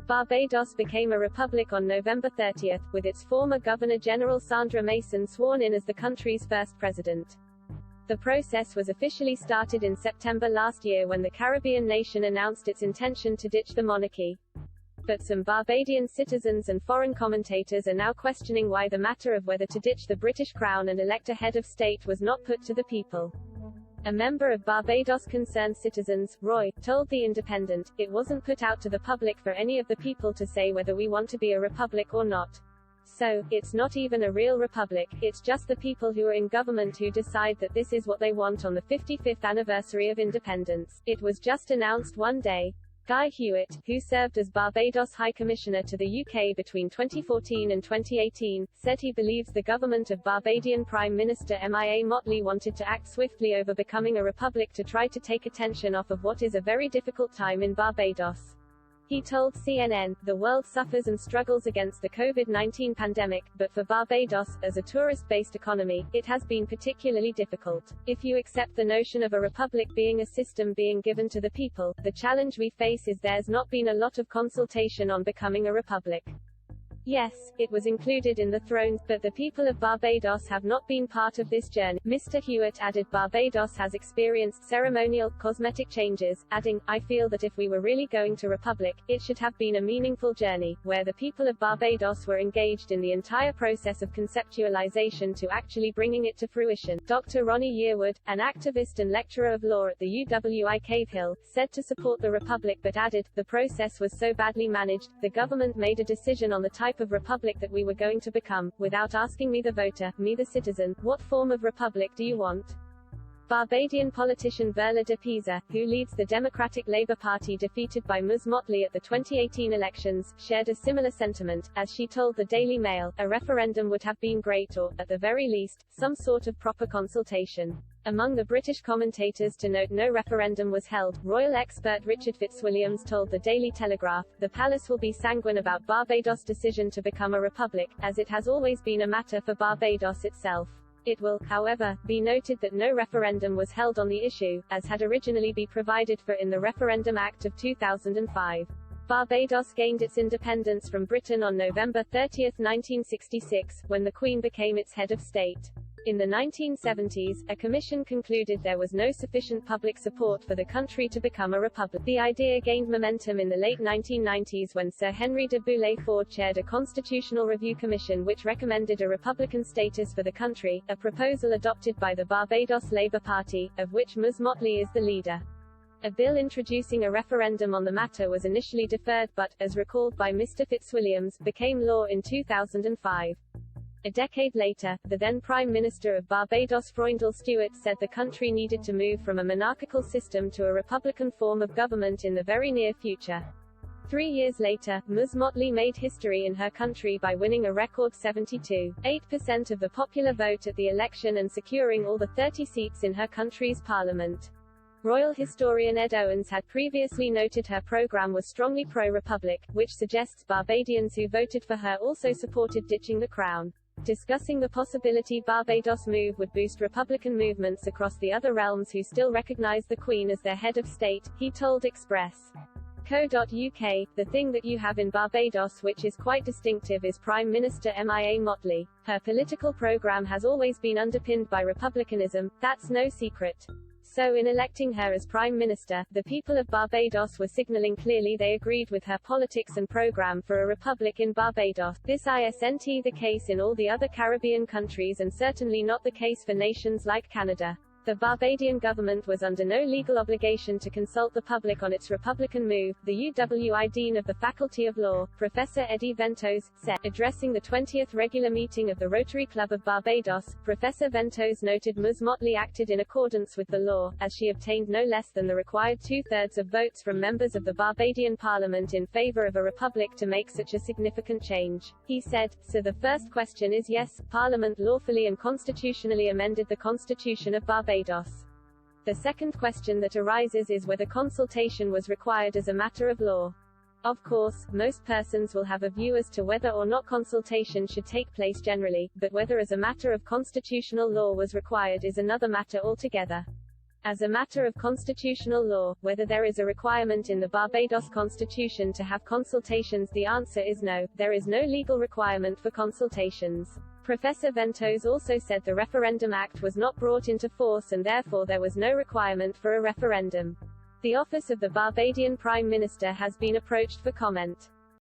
Barbados became a republic on November 30, with its former Governor-General Sandra Mason sworn in as the country's first president. The process was officially started in September last year when the Caribbean nation announced its intention to ditch the monarchy. But some Barbadian citizens and foreign commentators are now questioning why the matter of whether to ditch the British crown and elect a head of state was not put to the people. A member of Barbados Concerned Citizens, Roy, told The Independent, "It wasn't put out to the public for any of the people to say whether we want to be a republic or not. So, it's not even a real republic, it's just the people who are in government who decide that this is what they want on the 55th anniversary of independence. It was just announced one day." Guy Hewitt, who served as Barbados High Commissioner to the UK between 2014 and 2018, said he believes the government of Barbadian Prime Minister Meghan Markle wanted to act swiftly over becoming a republic to try to take attention off of what is a very difficult time in Barbados. He told CNN, "The world suffers and struggles against the COVID-19 pandemic, but for Barbados, as a tourist-based economy, it has been particularly difficult. If you accept the notion of a republic being a system being given to the people, the challenge we face is there's not been a lot of consultation on becoming a republic. Yes, it was included in the throne, but the people of Barbados have not been part of this journey." Mr. Hewitt added Barbados has experienced ceremonial, cosmetic changes, adding, "I feel that if we were really going to republic, it should have been a meaningful journey, where the people of Barbados were engaged in the entire process of conceptualization to actually bringing it to fruition." Dr. Ronnie Yearwood, an activist and lecturer of law at the UWI Cave Hill, said to support the republic but added, "The process was so badly managed, the government made a decision on the type of republic that we were going to become, without asking me the voter, me the citizen, what form of republic do you want?" Barbadian politician Verla de Pisa, who leads the Democratic Labour Party defeated by Ms. Motley at the 2018 elections, shared a similar sentiment, as she told the Daily Mail, "A referendum would have been great or, at the very least, some sort of proper consultation." Among the British commentators to note no referendum was held, royal expert Richard Fitzwilliams told the Daily Telegraph, "The palace will be sanguine about Barbados' decision to become a republic, as it has always been a matter for Barbados itself. It will, however, be noted that no referendum was held on the issue, as had originally been provided for in the Referendum Act of 2005. Barbados gained its independence from Britain on November 30, 1966, when the Queen became its head of state. In the 1970s, a commission concluded there was no sufficient public support for the country to become a republic. The idea gained momentum in the late 1990s when Sir Henry de Boulay-Ford chaired a constitutional review commission which recommended a republican status for the country, a proposal adopted by the Barbados Labour Party, of which Ms. Motley is the leader. A bill introducing a referendum on the matter was initially deferred but, as recalled by Mr. Fitzwilliams, became law in 2005. A decade later, the then Prime Minister of Barbados Freundel Stewart said the country needed to move from a monarchical system to a republican form of government in the very near future. 3 years later, Ms. Motley made history in her country by winning a record 72.8% of the popular vote at the election and securing all the 30 seats in her country's parliament. Royal historian Ed Owens had previously noted her program was strongly pro-republic, which suggests Barbadians who voted for her also supported ditching the crown. Discussing the possibility Barbados' move would boost Republican movements across the other realms who still recognize the Queen as their head of state, he told Express.co.uk, "The thing that you have in Barbados which is quite distinctive is Prime Minister Meghan Markle. Her political program has always been underpinned by republicanism, that's no secret. So in electing her as Prime Minister, the people of Barbados were signaling clearly they agreed with her politics and program for a republic in Barbados. This isn't the case in all the other Caribbean countries and certainly not the case for nations like Canada." The Barbadian government was under no legal obligation to consult the public on its republican move, the UWI Dean of the Faculty of Law, Professor Eddie Ventos, said. Addressing the 20th regular meeting of the Rotary Club of Barbados, Professor Ventos noted Ms. Motley acted in accordance with the law, as she obtained no less than the required 2/3 of votes from members of the Barbadian Parliament in favor of a republic to make such a significant change. He said, "So the first question is yes, Parliament lawfully and constitutionally amended the Constitution of Barbados. The second question that arises is whether consultation was required as a matter of law. Of course, most persons will have a view as to whether or not consultation should take place generally, but whether as a matter of constitutional law was required is another matter altogether. As a matter of constitutional law, whether there is a requirement in the Barbados Constitution to have consultations, the answer is no, there is no legal requirement for consultations. Professor Ventos also said the Referendum Act was not brought into force and therefore there was no requirement for a referendum. The office of the Barbadian Prime Minister has been approached for comment.